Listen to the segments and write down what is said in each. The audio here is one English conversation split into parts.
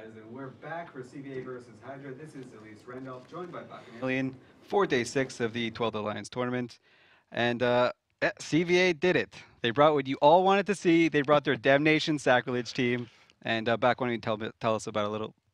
guys, and we're back for CVA versus Hydra. This is Elise Randolph, joined by Bacchanalian for day 6 of the 12th Alliance tournament. And CVA did it. They brought what you all wanted to see. They brought their Damnation Sacrilege team. And Back, why don't you tell us about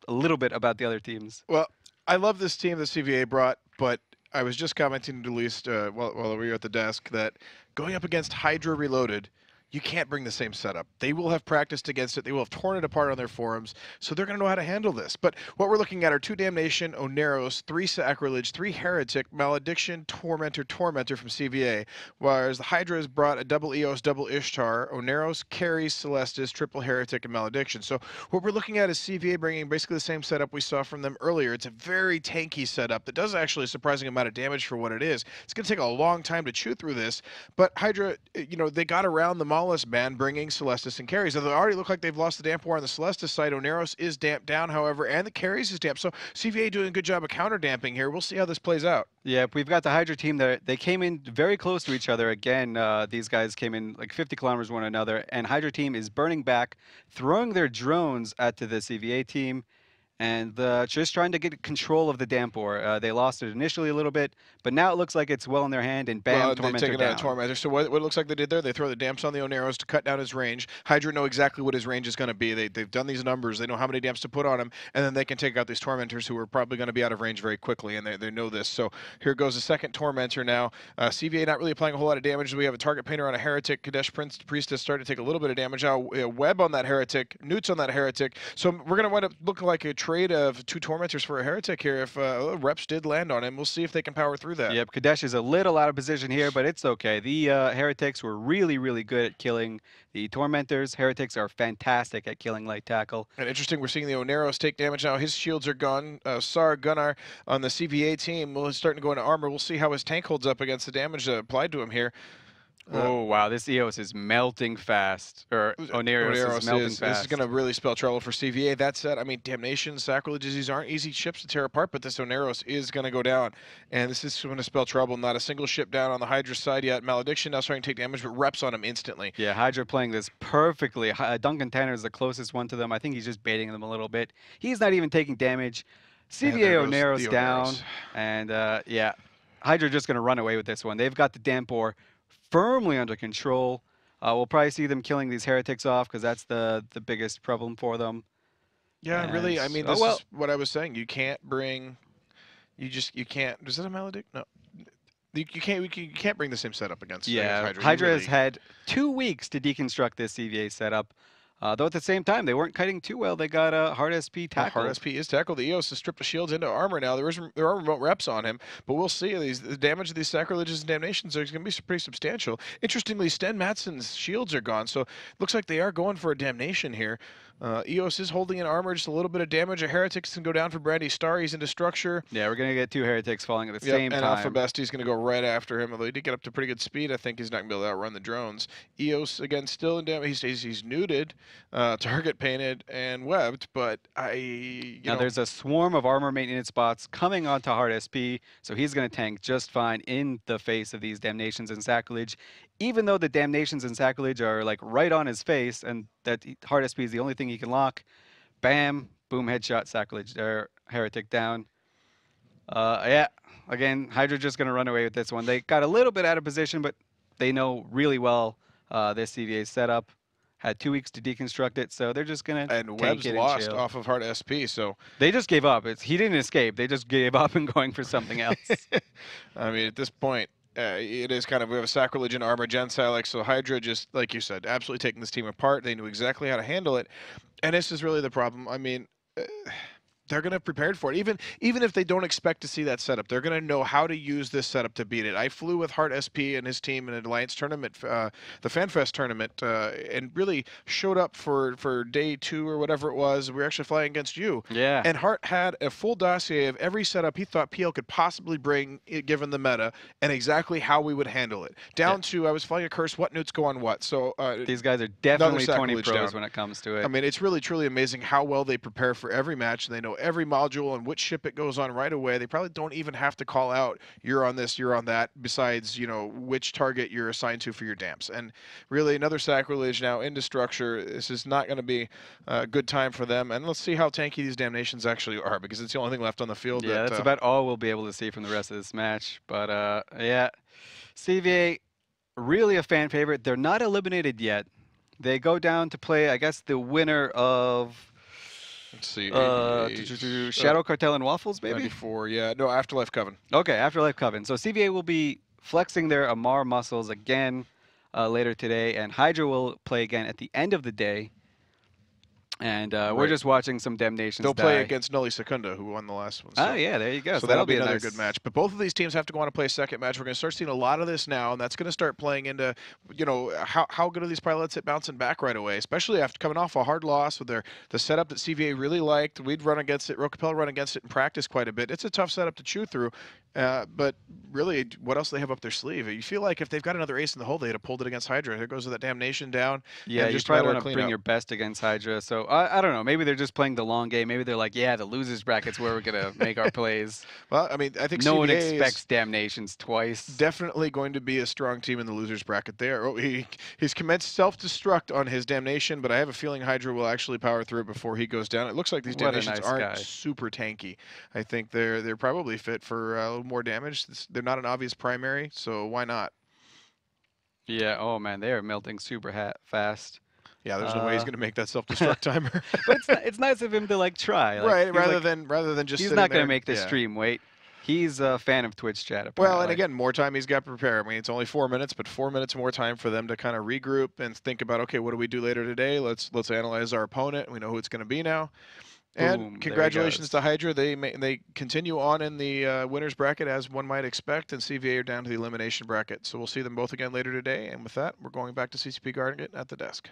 a little bit about the other teams? Well, I love this team that CVA brought, but I was just commenting to Elise while we were at the desk that going up against Hydra Reloaded, you can't bring the same setup. They will have practiced against it. They will have torn it apart on their forums, so they're going to know how to handle this. But what we're looking at are 2 Damnation, Oneros, 3 Sacrilege, 3 Heretic, Malediction, Tormentor from CVA, whereas the Hydra has brought a double Eos, double Ishtar, Oneros, carries Celestis, triple Heretic, and Malediction. So what we're looking at is CVA bringing basically the same setup we saw from them earlier. It's a very tanky setup that does actually a surprising amount of damage for what it is. It's going to take a long time to chew through this, but Hydra, they got around the Maulus ban bringing Celestis and carries. They already look like they've lost the damp war on the Celestis side. Oneros is damped down, however, and the carries is damped. So CVA doing a good job of counter damping here. We'll see how this plays out. Yeah, we've got the Hydra team there. They came in very close to each other. Again, these guys came in like 50 kilometers one another, and Hydra team is burning back, throwing their drones at the CVA team, and just trying to get control of the damp ore. They lost it initially a little bit, but now it looks like it's well in their hand, and bam, Tormentor taking down. Out Tormentor. So what it looks like they did there, they throw the damps on the Oneros to cut down his range. Hydra know exactly what his range is going to be. They've done these numbers. They know how many damps to put on him, and then they can take out these Tormentors who are probably going to be out of range very quickly, and they know this. So here goes the second Tormentor now. CVA not really applying a whole lot of damage. We have a target painter on a Heretic. Kadesh Priestess starting to take a little bit of damage now. Web on that Heretic. Newts on that Heretic. So we're going to wind up looking like a trade of 2 Tormentors for a Heretic here. If reps did land on him, we'll see if they can power through that. Yep, Kadesh is a little out of position here, but it's okay. The Heretics were really, really good at killing the Tormentors. Heretics are fantastic at killing light tackle. And interesting, we're seeing the Oneros take damage now. His shields are gone. Gunnar on the CVA team, he's starting to go into armor. We'll see how his tank holds up against the damage applied to him here. Oh, wow, this Eos is melting fast. Or Oneros is melting fast. This is going to really spell trouble for CVA. That said, I mean, Damnation, Sacrileges, these aren't easy ships to tear apart, but this Oneros is going to go down. And this is going to spell trouble. Not a single ship down on the Hydra side yet. Malediction now starting to take damage, but reps on him instantly. Yeah, Hydra playing this perfectly. Duncan Tanner is the closest one to them. I think he's just baiting them a little bit. He's not even taking damage. CVA Oneros down. And, yeah, Hydra just going to run away with this one. They've got the damp ore firmly under control. We'll probably see them killing these Heretics off because that's the biggest problem for them. Yeah, and really, I mean, this is what I was saying. You can't bring, you can't. Is that a Maledict? No. You can't bring the same setup against Hydra. Hydra has had 2 weeks to deconstruct this CVA setup. Though at the same time, they weren't cutting too well. They got a hard SP tackle. Hard SP is tackled. The Eos has stripped the shields into armor now. There are remote reps on him, but we'll see. The damage of these Sacrileges and Damnations are going to be pretty substantial. Interestingly, Sten Matson's shields are gone, so it looks like they are going for a Damnation here. Eos is holding in armor, just a little bit of damage. A Heretics can go down for Brandy Star. He's into structure. Yeah, we're going to get 2 Heretics falling at the same time. And Alpha Bestie's going to go right after him. Although he did get up to pretty good speed, I think he's not going to be able to outrun the drones. Eos, again, still in damage. He's nuded, target painted, and webbed, but now there's a swarm of armor maintenance bots coming onto hard SP, so he's going to tank just fine in the face of these Damnations and Sacrilege. Even though the Damnations and Sacrilege are like right on his face, and that hard SP is the only thing he can lock, bam, boom, headshot, Sacrilege there, Heretic down. Yeah, again, Hydra just going to run away with this one. They got a little bit out of position, but they know really well this CVA setup. Had 2 weeks to deconstruct it, so they're just going to And Webb's lost off of hard SP, so... They just gave up. He didn't escape. They just gave up and going for something else. I mean, at this point, it is kind of, we have a Sacrilege and armor Gen Silex, so Hydra just, like you said, absolutely taking this team apart. They knew exactly how to handle it, and this is really the problem. I mean... they're going to have prepared for it. Even if they don't expect to see that setup, they're going to know how to use this setup to beat it. I flew with Hart SP and his team in an Alliance tournament, the FanFest tournament, and really showed up for day 2 or whatever it was. We were actually flying against you. Yeah. And Hart had a full dossier of every setup he thought PL could possibly bring, given the meta, and exactly how we would handle it. Down to, I was flying a curse, what newts go on what. So these guys are definitely 20 pros when it comes to it. I mean, it's really, truly amazing how well they prepare for every match, and they know every module and which ship it goes on right away. They probably don't even have to call out, you're on this, you're on that, besides, which target you're assigned to for your damps. And really another sacrilege now into structure. This is not going to be a good time for them. And let's see how tanky these damnations actually are, because it's the only thing left on the field. Yeah, that's about all we'll be able to see from the rest of this match. But yeah, CVA, really a fan favorite. They're not eliminated yet. They go down to play, I guess, the winner of, let's see, Shadow Cartel and Waffles, maybe? 94, yeah. No, Afterlife Coven. Okay, Afterlife Coven. So CVA will be flexing their Amarr muscles again later today, and HYDRA will play again at the end of the day. And we're just watching some damnations. They'll play against Nully Secunda, who won the last one. So. Oh, yeah, there you go. So that'll be another good match. But both of these teams have to go on to play a second match. We're going to start seeing a lot of this now, and that's going to start playing into, how good are these pilots at bouncing back right away, especially after coming off a hard loss with the setup that CVA really liked. We'd run against it. Rocapel run against it in practice quite a bit. It's a tough setup to chew through, but really, what else do they have up their sleeve? You feel like if they've got another ace in the hole, they'd have pulled it against HYDRA. There goes the damnation down. Yeah, you just probably want to bring your best against HYDRA. So I don't know. Maybe they're just playing the long game. Maybe they're like, yeah, the losers bracket's where we're gonna make our plays. Well, I mean, I think no CVA one expects damnations twice. Definitely going to be a strong team in the losers bracket there. Oh, he's commenced self-destruct on his damnation, but I have a feeling HYDRA will actually power through before he goes down. It looks like these damnations aren't super tanky. I think they're probably fit for a little more damage. They're not an obvious primary, so why not? Yeah. Oh man, they are melting super fast. Yeah, there's no way he's going to make that self-destruct timer. But it's nice of him to like try. Like, right, rather than just. He's not going to make this stream wait. He's a fan of Twitch chat. Apparently. Well, and again, more time he's got to prepare. I mean, it's only 4 minutes, but 4 minutes more time for them to kind of regroup and think about, okay, what do we do later today? Let's analyze our opponent. We know who it's going to be now. And boom, congratulations to HYDRA. They continue on in the winners bracket as one might expect, and CVA are down to the elimination bracket. So we'll see them both again later today. And with that, we're going back to CCP Garden at the desk.